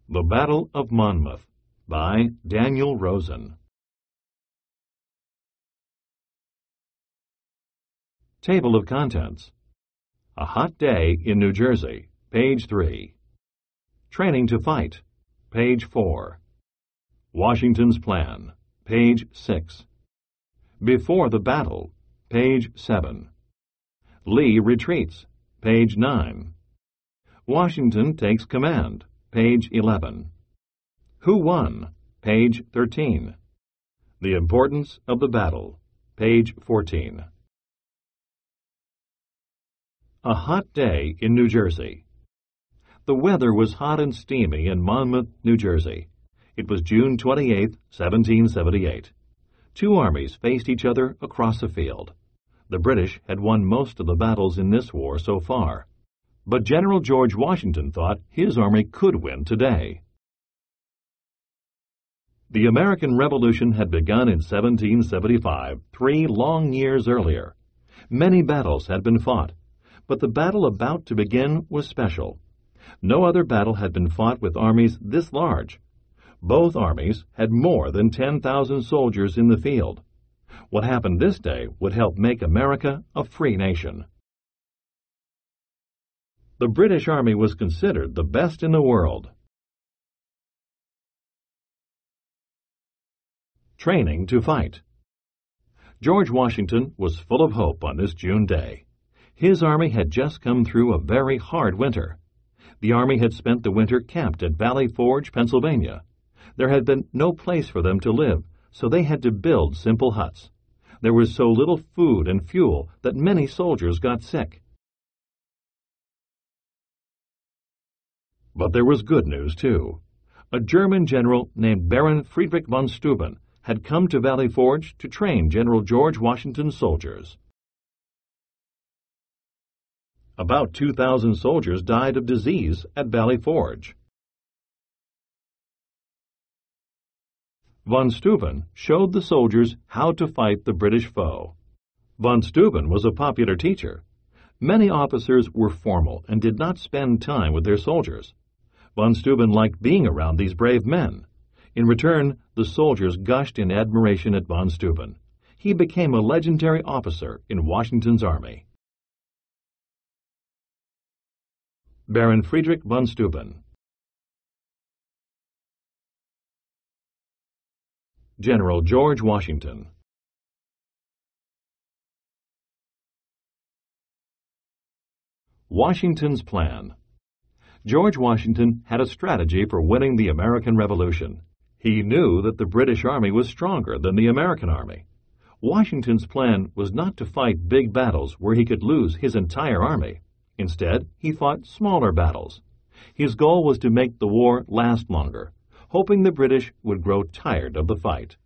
The Battle of Monmouth by Daniel Rosen. Table of Contents. A Hot Day in New Jersey, page 3. Training to Fight, page 4. Washington's Plan, page 6. Before the Battle, page 7. Lee retreats, page 9. Washington takes command, page 11. Who won, page 13. The importance of the battle, page 14. A hot day in New Jersey. The weather was hot and steamy in Monmouth, New Jersey. It was June 28, 1778. Two armies faced each other across a field. The British had won most of the battles in this war so far, but General George Washington thought his army could win today. The American Revolution had begun in 1775, 3 long years earlier. Many battles had been fought, but the battle about to begin was special. No other battle had been fought with armies this large. Both armies had more than 10,000 soldiers in the field. What happened this day would help make America a free nation. The British Army was considered the best in the world. Training to Fight. George Washington was full of hope on this June day. His army had just come through a very hard winter. The army had spent the winter camped at Valley Forge, Pennsylvania. There had been no place for them to live, so they had to build simple huts. There was so little food and fuel that many soldiers got sick. But there was good news, too. A German general named Baron Friedrich von Steuben had come to Valley Forge to train General George Washington's soldiers. About 2,000 soldiers died of disease at Valley Forge. Von Steuben showed the soldiers how to fight the British foe. Von Steuben was a popular teacher. Many officers were formal and did not spend time with their soldiers. Von Steuben liked being around these brave men. In return, the soldiers gushed in admiration at von Steuben. He became a legendary officer in Washington's army. Baron Friedrich von Steuben. General George Washington. Washington's Plan. George Washington had a strategy for winning the American Revolution. He knew that the British Army was stronger than the American Army. Washington's plan was not to fight big battles where he could lose his entire army. Instead, he fought smaller battles. His goal was to make the war last longer, hoping the British would grow tired of the fight.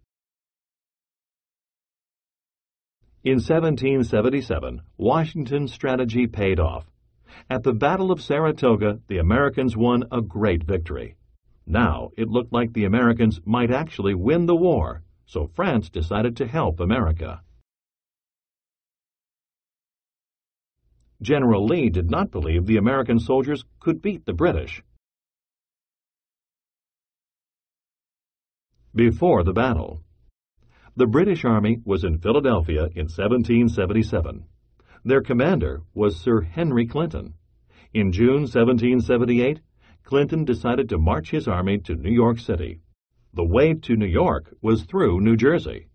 In 1777, Washington's strategy paid off. At the Battle of Saratoga, the Americans won a great victory. Now it looked like the Americans might actually win the war, so France decided to help America. General Lee did not believe the American soldiers could beat the British. Before the battle. The British Army was in Philadelphia in 1777. Their commander was Sir Henry Clinton. In June 1778, Clinton decided to march his army to New York City. The way to New York was through New Jersey.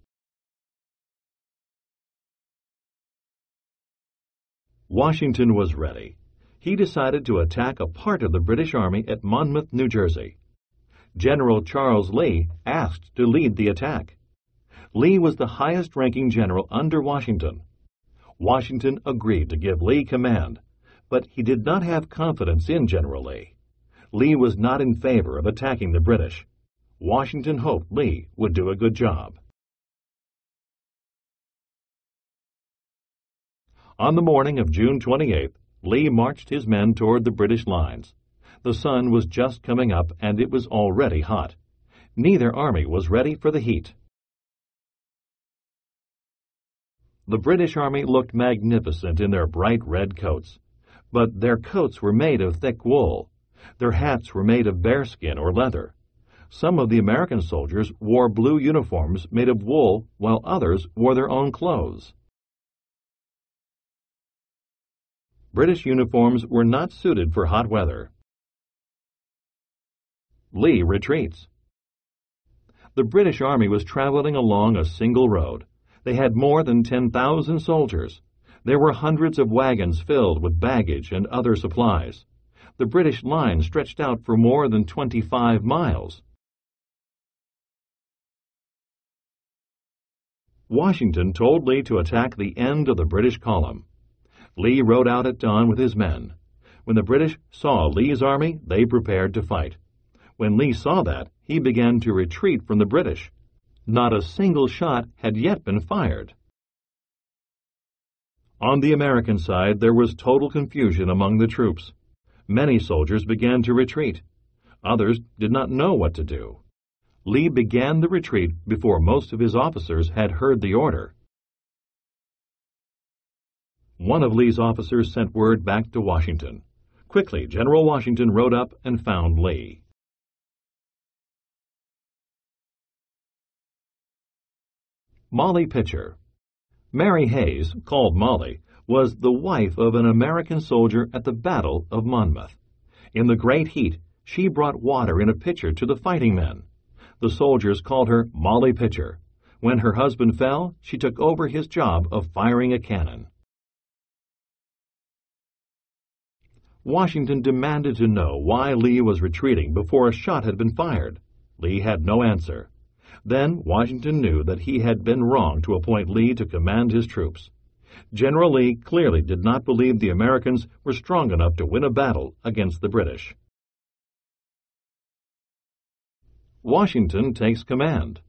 Washington was ready. He decided to attack a part of the British Army at Monmouth, New Jersey. General Charles Lee asked to lead the attack. Lee was the highest-ranking general under Washington. Washington agreed to give Lee command, but he did not have confidence in General Lee. Lee was not in favor of attacking the British. Washington hoped Lee would do a good job. On the morning of June 28th, Lee marched his men toward the British lines. The sun was just coming up and it was already hot. Neither army was ready for the heat. The British Army looked magnificent in their bright red coats. But their coats were made of thick wool. Their hats were made of bearskin or leather. Some of the American soldiers wore blue uniforms made of wool, while others wore their own clothes. British uniforms were not suited for hot weather. Lee retreats. The British Army was traveling along a single road. They had more than 10,000 soldiers. There were hundreds of wagons filled with baggage and other supplies. The British line stretched out for more than 25 miles. Washington told Lee to attack the end of the British column. Lee rode out at dawn with his men. When the British saw Lee's army, they prepared to fight. When Lee saw that, he began to retreat from the British. Not a single shot had yet been fired. On the American side, there was total confusion among the troops. Many soldiers began to retreat. Others did not know what to do. Lee began the retreat before most of his officers had heard the order. One of Lee's officers sent word back to Washington. Quickly, General Washington rode up and found Lee. Molly Pitcher. Mary Hayes, called Molly, was the wife of an American soldier at the Battle of Monmouth. In the great heat, she brought water in a pitcher to the fighting men. The soldiers called her Molly Pitcher. When her husband fell, she took over his job of firing a cannon. Washington demanded to know why Lee was retreating before a shot had been fired. Lee had no answer. Then Washington knew that he had been wrong to appoint Lee to command his troops. General Lee clearly did not believe the Americans were strong enough to win a battle against the British. Washington takes command.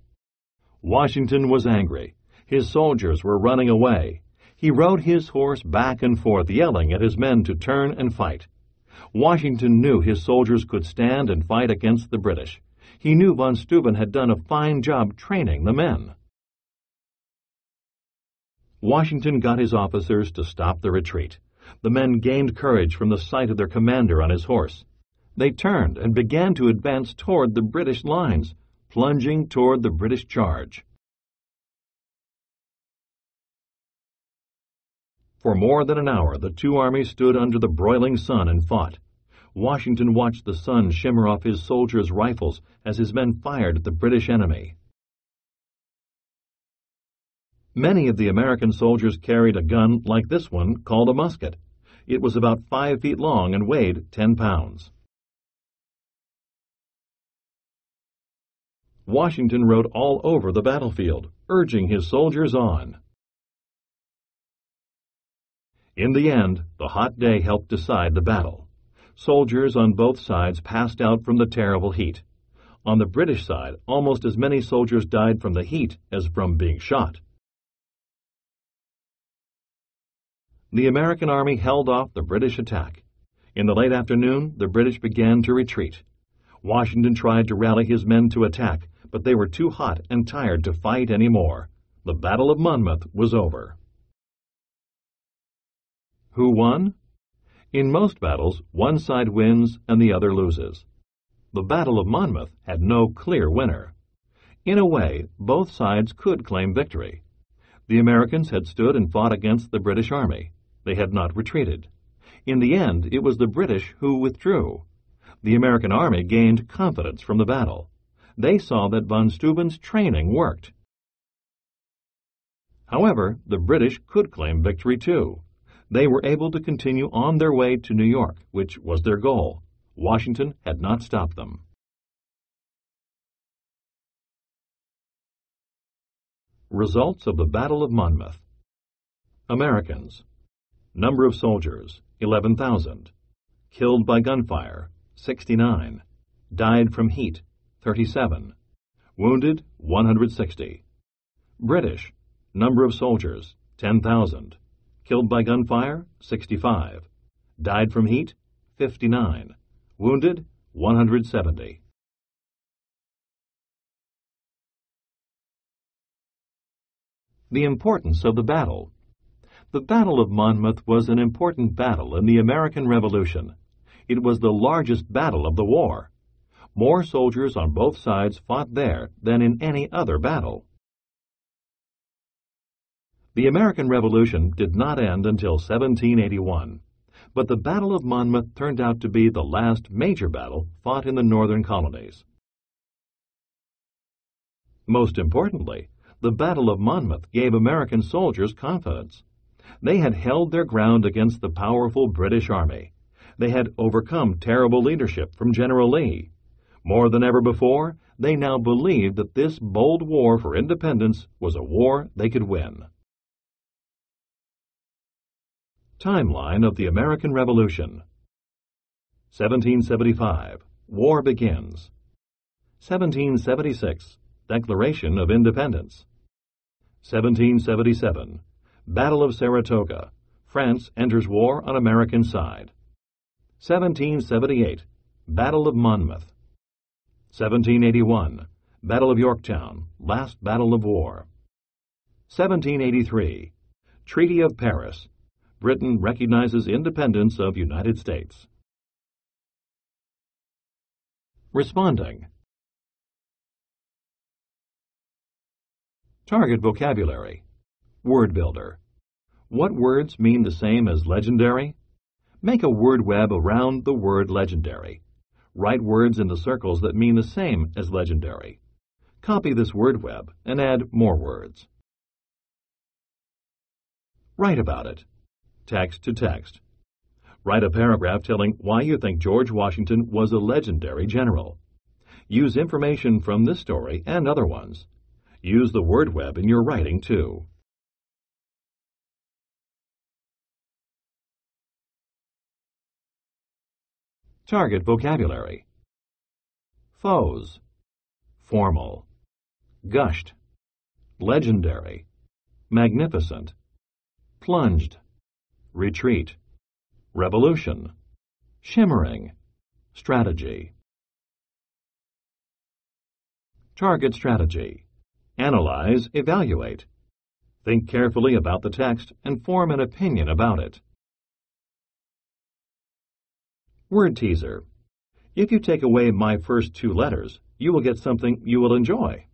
Washington was angry. His soldiers were running away. He rode his horse back and forth, yelling at his men to turn and fight. Washington knew his soldiers could stand and fight against the British. He knew von Steuben had done a fine job training the men. Washington got his officers to stop the retreat. The men gained courage from the sight of their commander on his horse. They turned and began to advance toward the British lines, plunging toward the British charge. For more than an hour, the two armies stood under the broiling sun and fought. Washington watched the sun shimmer off his soldiers' rifles as his men fired at the British enemy. Many of the American soldiers carried a gun like this one called a musket. It was about 5 feet long and weighed 10 pounds. Washington rode all over the battlefield, urging his soldiers on. In the end, the hot day helped decide the battle. Soldiers on both sides passed out from the terrible heat. On the British side, almost as many soldiers died from the heat as from being shot. The American army held off the British attack. In the late afternoon, the British began to retreat. Washington tried to rally his men to attack, but they were too hot and tired to fight any more. The Battle of Monmouth was over. Who won? In most battles, one side wins and the other loses. The Battle of Monmouth had no clear winner. In a way, both sides could claim victory. The Americans had stood and fought against the British Army. They had not retreated. In the end, it was the British who withdrew. The American army gained confidence from the battle. They saw that von Steuben's training worked. However, the British could claim victory too. They were able to continue on their way to New York, which was their goal. Washington had not stopped them. Results of the Battle of Monmouth. Americans. Number of soldiers, 11,000. Killed by gunfire, 69. Died from heat, 37. Wounded, 160. British. Number of soldiers, 10,000. Killed by gunfire, 65. Died from heat, 59. Wounded, 170. The importance of the battle. The Battle of Monmouth was an important battle in the American Revolution. It was the largest battle of the war. More soldiers on both sides fought there than in any other battle. The American Revolution did not end until 1781, but the Battle of Monmouth turned out to be the last major battle fought in the northern colonies. Most importantly, the Battle of Monmouth gave American soldiers confidence. They had held their ground against the powerful British Army. They had overcome terrible leadership from General Lee. More than ever before, they now believed that this bold war for independence was a war they could win. Timeline of the American Revolution. 1775. War begins. 1776. Declaration of Independence. 1777. Battle of Saratoga. France enters war on American side. 1778. Battle of Monmouth. 1781. Battle of Yorktown, last battle of war. 1783. Treaty of Paris. Britain recognizes independence of United States. Responding. Target vocabulary. Word builder. What words mean the same as legendary? Make a word web around the word legendary. Write words in the circles that mean the same as legendary. Copy this word web and add more words. Write about it. Text to text. Write a paragraph telling why you think George Washington was a legendary general. Use information from this story and other ones. Use the word web in your writing, too. Target vocabulary. Foes. Formal. Gushed. Legendary. Magnificent. Plunged. Retreat. Revolution. Shimmering. Strategy. Target strategy. Analyze, evaluate. Think carefully about the text and form an opinion about it. Word teaser. If you take away my first two letters, you will get something you will enjoy.